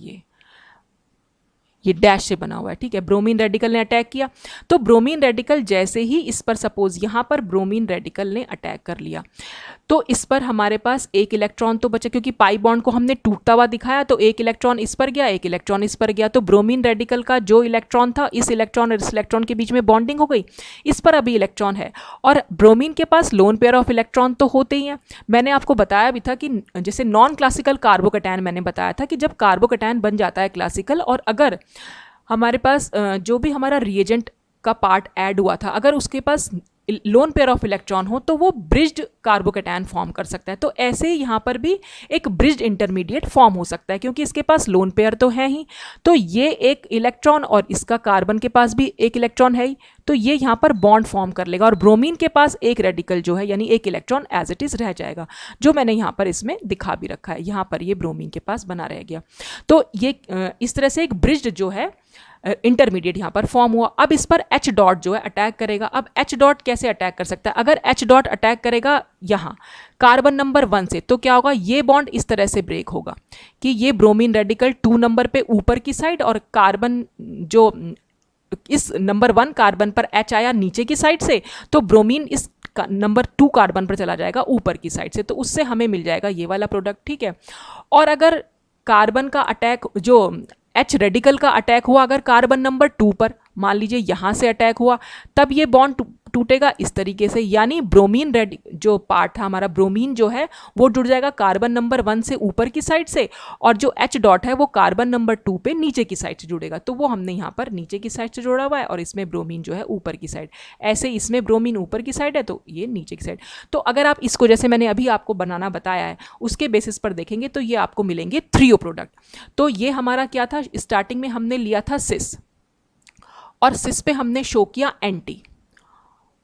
ये डैश से बना हुआ है, ठीक है। ब्रोमीन रेडिकल ने अटैक किया, तो ब्रोमीन रेडिकल जैसे ही इस पर सपोज यहाँ पर ब्रोमीन रेडिकल ने अटैक कर लिया, तो इस पर हमारे पास एक इलेक्ट्रॉन तो बचा, क्योंकि पाई बॉन्ड को हमने टूटता हुआ दिखाया, तो एक इलेक्ट्रॉन इस पर गया, एक इलेक्ट्रॉन इस पर गया, तो ब्रोमीन रेडिकल का जो इलेक्ट्रॉन था, इस इलेक्ट्रॉन और इस इलेक्ट्रॉन के बीच में बॉन्डिंग हो गई, इस पर अभी इलेक्ट्रॉन है। और ब्रोमीन के पास लोन पेयर ऑफ इलेक्ट्रॉन तो होते ही हैं। मैंने आपको बताया भी था कि जैसे नॉन क्लासिकल कार्बोकैटायन, मैंने बताया था कि जब कार्बोकैटायन बन जाता है क्लासिकल, और अगर हमारे पास जो भी हमारा रिएजेंट का पार्ट ऐड हुआ था, अगर उसके पास लोन पेयर ऑफ इलेक्ट्रॉन हो, तो वो ब्रिज्ड कार्बोकैटायन फॉर्म कर सकता है। तो ऐसे ही यहाँ पर भी एक ब्रिज्ड इंटरमीडिएट फॉर्म हो सकता है, क्योंकि इसके पास लोन पेयर तो है ही, तो ये एक इलेक्ट्रॉन और इसका कार्बन के पास भी एक इलेक्ट्रॉन है ही, तो ये यहाँ पर बॉन्ड फॉर्म कर लेगा, और ब्रोमीन के पास एक रेडिकल जो है, यानी एक इलेक्ट्रॉन एज इट इज रह जाएगा, जो मैंने यहाँ पर इसमें दिखा भी रखा है। यहाँ पर ये ब्रोमीन के पास बना रह गया। तो ये इस तरह से एक ब्रिज्ड जो है इंटरमीडिएट यहाँ पर फॉर्म हुआ। अब इस पर H डॉट जो है अटैक करेगा। अब H डॉट कैसे अटैक कर सकता है? अगर H डॉट अटैक करेगा यहाँ कार्बन नंबर 1 से, तो क्या होगा, ये बॉन्ड इस तरह से ब्रेक होगा कि ये ब्रोमीन रेडिकल 2 नंबर पे ऊपर की साइड, और कार्बन जो इस नंबर 1 कार्बन पर H आया नीचे की साइड से, तो ब्रोमीन इस नंबर 2 कार्बन पर चला जाएगा ऊपर की साइड से, तो उससे हमें मिल जाएगा ये वाला प्रोडक्ट, ठीक है। और अगर कार्बन का अटैक, जो H रेडिकल का अटैक हुआ अगर कार्बन नंबर 2 पर, मान लीजिए यहाँ से अटैक हुआ, तब ये बॉन्ड टूटेगा इस तरीके से, यानी ब्रोमीन जो पार्ट था हमारा, ब्रोमीन जो है वो जुड़ जाएगा कार्बन नंबर 1 से ऊपर की साइड से, और जो H डॉट है वो कार्बन नंबर 2 पे नीचे की साइड से जुड़ेगा। तो वो हमने यहाँ पर नीचे की साइड से जोड़ा हुआ है, और इसमें ब्रोमीन जो है ऊपर की साइड, ऐसे इसमें ब्रोमीन ऊपर की साइड है तो ये नीचे की साइड। तो अगर आप इसको, जैसे मैंने अभी आपको बनाना बताया है, उसके बेसिस पर देखेंगे तो ये आपको मिलेंगे 3O प्रोडक्ट। तो ये हमारा क्या था, स्टार्टिंग में हमने लिया था सिस, और सिस पे हमने शो किया एंटी,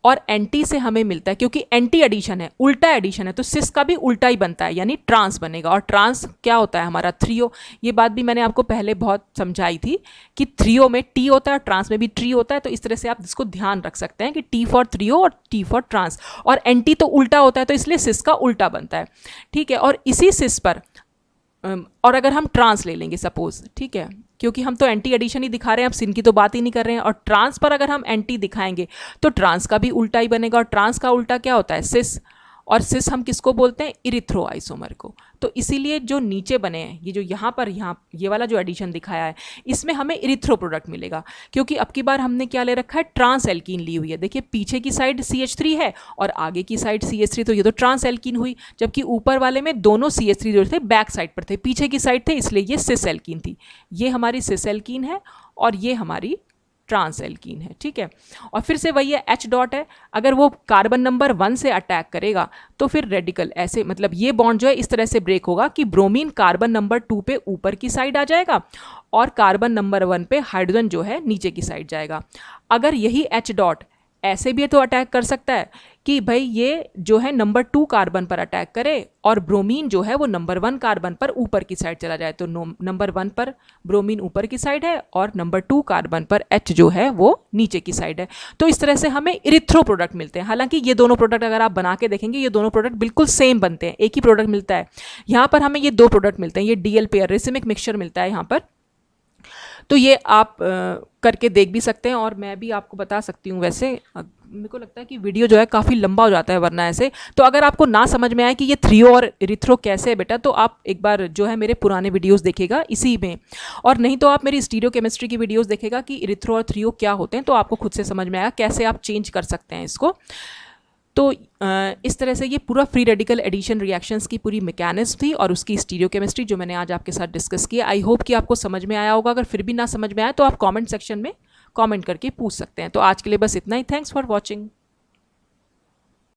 और एंटी से हमें मिलता है, क्योंकि एंटी एडिशन है, उल्टा एडिशन है, तो सिस का भी उल्टा ही बनता है, यानी ट्रांस बनेगा। और ट्रांस क्या होता है हमारा 3O। ये बात भी मैंने आपको पहले बहुत समझाई थी कि 3O में T होता है, ट्रांस में भी ट्री होता है, तो इस तरह से आप इसको ध्यान रख सकते हैं कि T फॉर 3O और T फॉर ट्रांस, और एंटी तो उल्टा होता है, तो इसलिए सिस का उल्टा बनता है, ठीक है। और इसी सिस पर और अगर हम ट्रांस ले लेंगे सपोज, ठीक है, क्योंकि हम तो एंटी एडिशन ही दिखा रहे हैं, अब सिन की तो बात ही नहीं कर रहे हैं, और ट्रांस पर अगर हम एंटी दिखाएंगे तो ट्रांस का भी उल्टा ही बनेगा, और ट्रांस का उल्टा क्या होता है, सिस। और सिस हम किसको बोलते हैं, इरिथ्रो आइसोमर को। तो इसीलिए जो नीचे बने हैं, ये जो यहाँ पर ये वाला जो एडिशन दिखाया है, इसमें हमें इरिथ्रो प्रोडक्ट मिलेगा, क्योंकि अब की बार हमने क्या ले रखा है, ट्रांस एल्कीन ली हुई है। देखिए पीछे की साइड CH3 है और आगे की साइड CH3, तो ये तो ट्रांस एल्कीन हुई, जबकि ऊपर वाले में दोनों CH3 जो थे बैक साइड पर थे, पीछे की साइड थे, इसलिए ये सिस एल्कीन थी। ये हमारी सिस एल्कीन है और ये हमारी ट्रांस एल्कीन है, ठीक है। और फिर से वही है, H डॉट है, अगर वो कार्बन नंबर 1 से अटैक करेगा तो फिर रेडिकल ऐसे, मतलब ये बॉन्ड जो है इस तरह से ब्रेक होगा कि ब्रोमीन कार्बन नंबर 2 पे ऊपर की साइड आ जाएगा, और कार्बन नंबर 1 पे हाइड्रोजन जो है नीचे की साइड जाएगा। अगर यही H डॉट ऐसे भी तो अटैक कर सकता है कि भाई ये जो है नंबर 2 कार्बन पर अटैक करे, और ब्रोमीन जो है वो नंबर 1 कार्बन पर ऊपर की साइड चला जाए, तो नंबर 1 पर ब्रोमीन ऊपर की साइड है और नंबर 2 कार्बन पर H जो है वो नीचे की साइड है। तो इस तरह से हमें इरिथ्रो प्रोडक्ट मिलते हैं। हालांकि ये दोनों प्रोडक्ट अगर आप बना के देखेंगे, ये दोनों प्रोडक्ट बिल्कुल सेम बनते हैं, एक ही प्रोडक्ट मिलता है। यहाँ पर हमें ये 2 प्रोडक्ट मिलते हैं, ये DL पेयर रेसिमिक मिक्सचर मिलता है यहाँ पर। तो ये आप करके देख भी सकते हैं, और मैं भी आपको बता सकती हूँ। वैसे मेरे को लगता है कि वीडियो जो है काफ़ी लंबा हो जाता है वरना ऐसे। तो अगर आपको ना समझ में आए कि ये 3O और इरिथ्रो कैसे है बेटा, तो आप एक बार जो है मेरे पुराने वीडियोस देखिएगा इसी में, और नहीं तो आप मेरी स्टीरियो केमिस्ट्री की वीडियोस देखिएगा कि इरिथ्रो और 3O क्या होते हैं, तो आपको खुद से समझ में आएगा कैसे आप चेंज कर सकते हैं इसको। तो इस तरह से ये पूरा फ्री रेडिकल एडिशन रिएक्शंस की पूरी मैकेनिज्म थी और उसकी स्टीरियो केमिस्ट्री जो मैंने आज आपके साथ डिस्कस किया। आई होप कि आपको समझ में आया होगा। अगर फिर भी ना समझ में आया तो आप कमेंट सेक्शन में कमेंट करके पूछ सकते हैं। तो आज के लिए बस इतना ही। Thanks for watching.